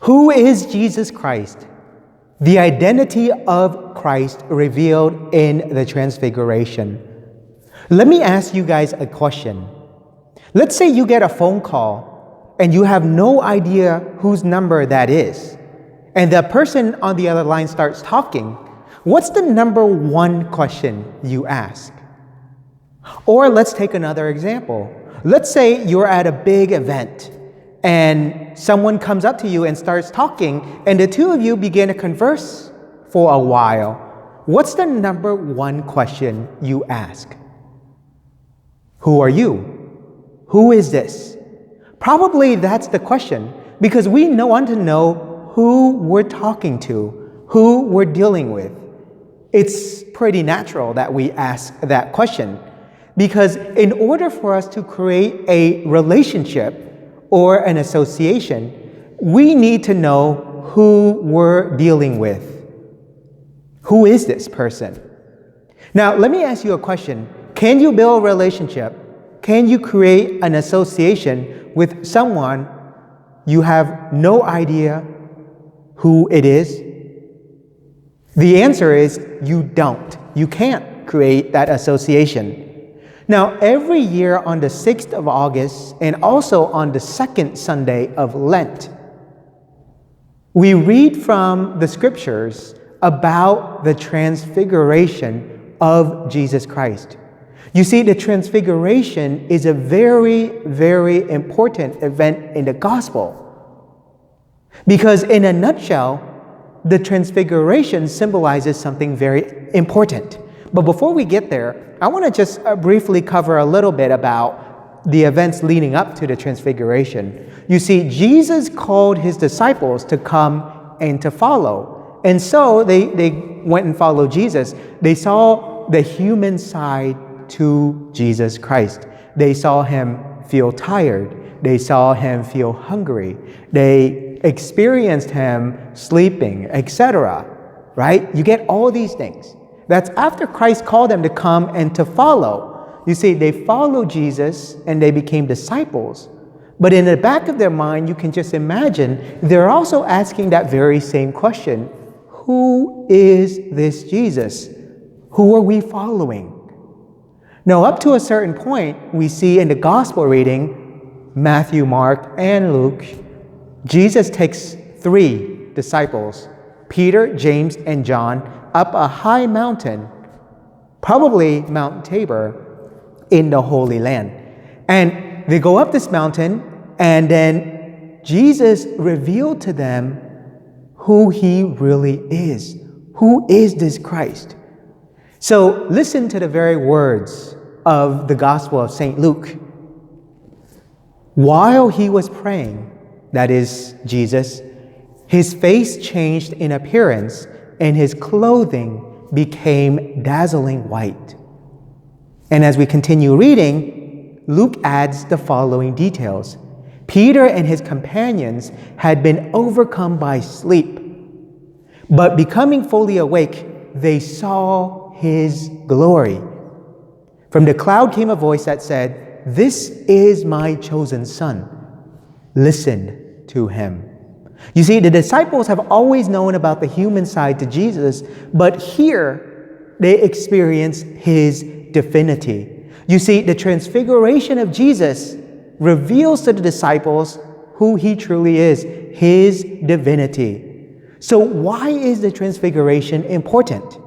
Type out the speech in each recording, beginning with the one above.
Who is Jesus Christ? The identity of Christ revealed in the Transfiguration. Let me ask you guys a question. Let's say you get a phone call and you have no idea whose number that is. And the person on the other line starts talking. What's the number one question you ask? Or let's take another example. Let's say you're at a big event and someone comes up to you and starts talking, and the two of you begin to converse for a while. What's the number one question you ask? Who are you? Who is this? Probably that's the question, because we want to know who we're talking to, who we're dealing with. It's pretty natural that we ask that question, because in order for us to create a relationship or an association, we need to know who we're dealing with. Who is this person? Now, let me ask you a question. Can you build a relationship? Can you create an association with someone you have no idea who it is? The answer is you don't. You can't create that association. Now, every year on the 6th of August and also on the second Sunday of Lent, we read from the scriptures about the transfiguration of Jesus Christ. You see, the transfiguration is a very, very important event in the gospel. Because in a nutshell, the transfiguration symbolizes something very important. But before we get there, I want to just briefly cover a little bit about the events leading up to the transfiguration. You see, Jesus called his disciples to come and to follow. And so they went and followed Jesus. They saw the human side to Jesus Christ. They saw him feel tired. They saw him feel hungry. They experienced him sleeping, etc. Right? You get all these things. That's after Christ called them to come and to follow. You see, they followed Jesus and they became disciples. But in the back of their mind, you can just imagine, they're also asking that very same question. Who is this Jesus? Who are we following? Now, up to a certain point, we see in the gospel reading, Matthew, Mark, and Luke, Jesus takes 3 disciples, Peter, James, and John, up a high mountain, probably Mount Tabor, in the Holy Land. And they go up this mountain, and then Jesus revealed to them who he really is. Who is this Christ? So listen to the very words of the Gospel of St. Luke. While he was praying, that is Jesus, his face changed in appearance, and his clothing became dazzling white. And as we continue reading, Luke adds the following details. Peter and his companions had been overcome by sleep, but becoming fully awake, they saw his glory. From the cloud came a voice that said, "This is my chosen son. Listen to him." You see, the disciples have always known about the human side to Jesus, but here they experience his divinity. You see, the transfiguration of Jesus reveals to the disciples who he truly is, his divinity. So why is the transfiguration important?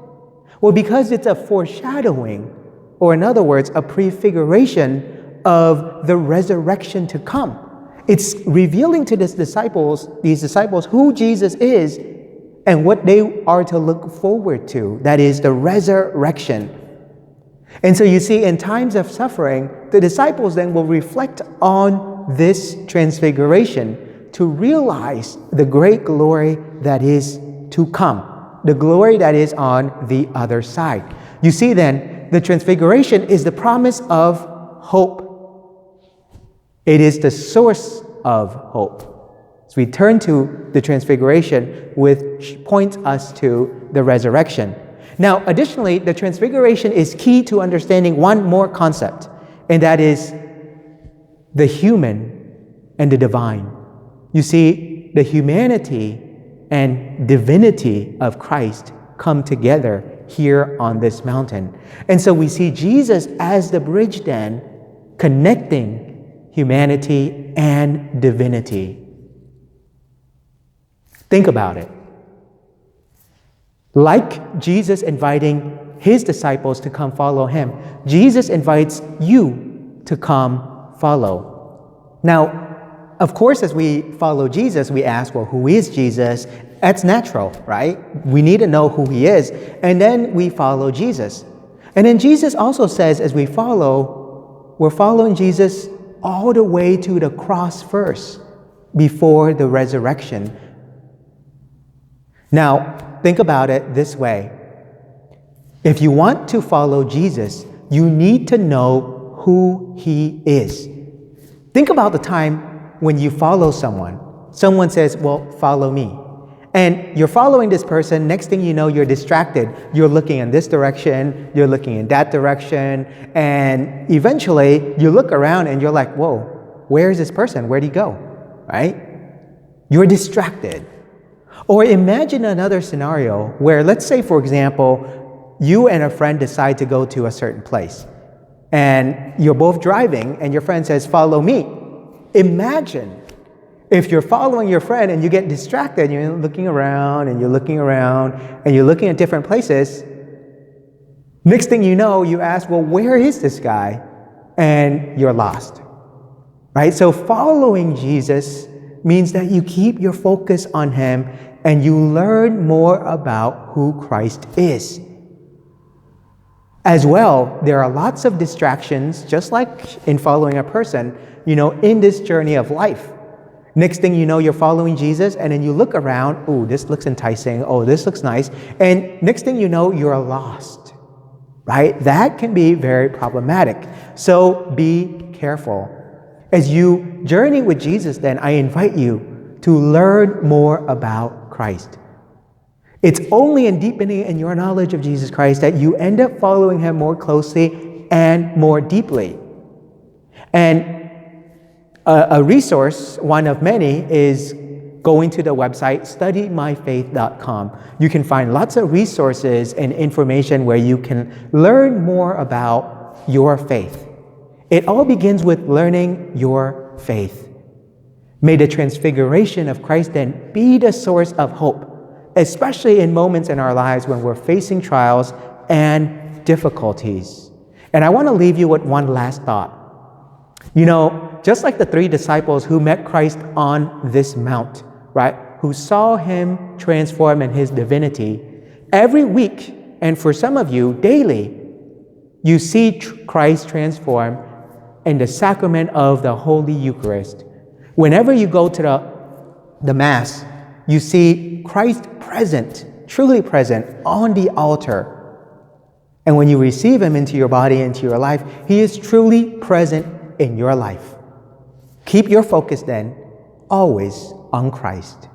Well, because it's a foreshadowing, or in other words, a prefiguration of the resurrection to come. It's revealing to these disciples who Jesus is and what they are to look forward to. That is the resurrection. And so you see, in times of suffering, the disciples then will reflect on this transfiguration to realize the great glory that is to come, the glory that is on the other side. You see then, the transfiguration is the promise of hope. It is the source of hope. So we turn to the transfiguration, which points us to the resurrection. Now, additionally, the transfiguration is key to understanding one more concept, and that is the human and the divine. You see, the humanity and divinity of Christ come together here on this mountain. And so we see Jesus as the bridge then, connecting humanity and divinity. Think about it. Like Jesus inviting his disciples to come follow him, Jesus invites you to come follow. Now, of course, as we follow Jesus, we ask, well, who is Jesus? That's natural, right? We need to know who he is, and then we follow Jesus. And then Jesus also says, as we follow, we're following Jesus all the way to the cross first, before the resurrection. Now, think about it this way. If you want to follow Jesus, you need to know who he is. Think about the time when you follow someone. Someone says, well, follow me. And you're following this person. Next thing you know, you're distracted. You're looking in this direction. You're looking in that direction. And eventually, you look around and you're like, whoa, where is this person? Where'd he go? Right? You're distracted. Or imagine another scenario where, let's say, for example, you and a friend decide to go to a certain place. And you're both driving, and your friend says, follow me. Imagine if you're following your friend and you get distracted, and you're looking around, and you're looking around, and you're looking at different places. Next thing you know, you ask, well, where is this guy? And you're lost. Right? So following Jesus means that you keep your focus on him and you learn more about who Christ is. As well, there are lots of distractions, just like in following a person, in this journey of life. Next thing you know, you're following Jesus, and then you look around, oh, this looks enticing, oh, this looks nice, and next thing you know, you're lost, right? That can be very problematic. So be careful. As you journey with Jesus, then, I invite you to learn more about Christ. It's only in deepening in your knowledge of Jesus Christ that you end up following him more closely and more deeply. And a resource, one of many, is going to the website studymyfaith.com. You can find lots of resources and information where you can learn more about your faith. It all begins with learning your faith. May the transfiguration of Christ then be the source of hope, especially in moments in our lives when we're facing trials and difficulties. And I want to leave you with one last thought. Just like the 3 disciples who met Christ on this mount, right, who saw him transform in his divinity, every week, and for some of you, daily, you see Christ transform in the sacrament of the Holy Eucharist. Whenever you go to the Mass, you see Christ present, truly present, on the altar. And when you receive him into your body, into your life, he is truly present in your life. Keep your focus then always on Christ.